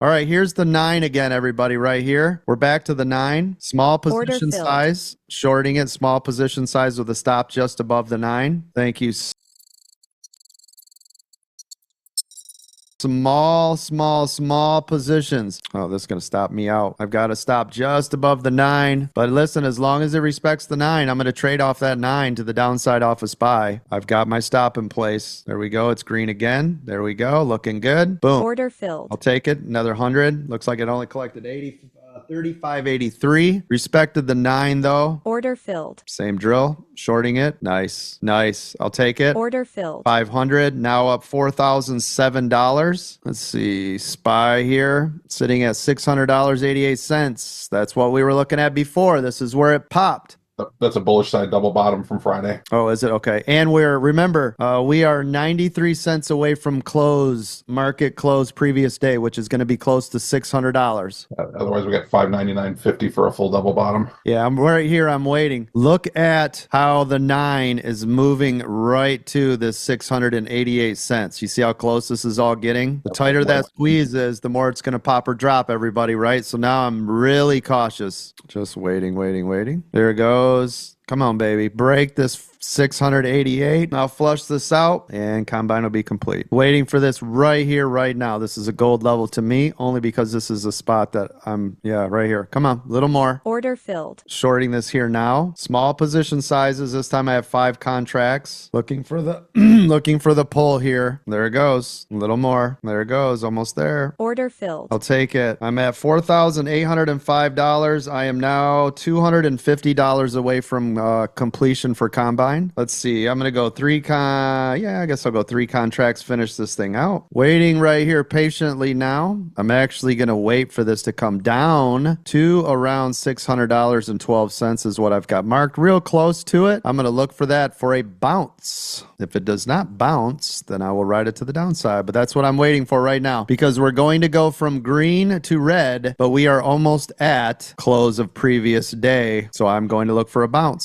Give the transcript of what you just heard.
All right, here's the 9 again, everybody, right here. We're back to the 9. Small position size. Shorting it, small position size with a stop just above the 9. Thank you. Small positions. Oh, this is going to stop me out. I've got to stop just above the 9. But listen, as long as it respects the 9, I'm going to trade off that 9 to the downside off a SPY. I've got my stop in place. There we go. It's green again. There we go. Looking good. Boom. Order filled. I'll take it. Another 100. Looks like it only collected 80. 35.83. Respected the 9 though. Order filled. Same drill. Shorting it. Nice. I'll take it. Order filled. 500. Now up $4,007. Let's see. SPY here. Sitting at $600.88. That's what we were looking at before. This is where it popped. That's a bullish side double bottom from Friday. Oh, is it? Okay. And remember, we are 93 cents away from market close previous day, which is going to be close to $600. Otherwise, we got $599.50 for a full double bottom. Yeah, I'm right here. I'm waiting. Look at how the 9 is moving right to this 688 cents. You see how close this is all getting? The tighter that squeeze is, the more it's going to pop or drop, everybody, right? So now I'm really cautious. Just waiting. There it goes. Come on, baby. Break this 688. I'll flush this out and combine will be complete. Waiting for this right here, right now. This is a gold level to me only because this is a spot that right here. Come on, a little more. Order filled. Shorting this here now. Small position sizes. This time I have 5 contracts. Looking for the looking for the pull here. There it goes. A little more. There it goes. Almost there. Order filled. I'll take it. I'm at $4,805. I am now $250 away from completion for combine. Let's see. I'm going to go I guess I'll go 3 contracts, finish this thing out. Waiting right here patiently now. I'm actually going to wait for this to come down to around $600.12 is what I've got marked. Real close to it. I'm going to look for that for a bounce. If it does not bounce, then I will ride it to the downside. But that's what I'm waiting for right now because we're going to go from green to red, but we are almost at close of previous day. So I'm going to look for a bounce.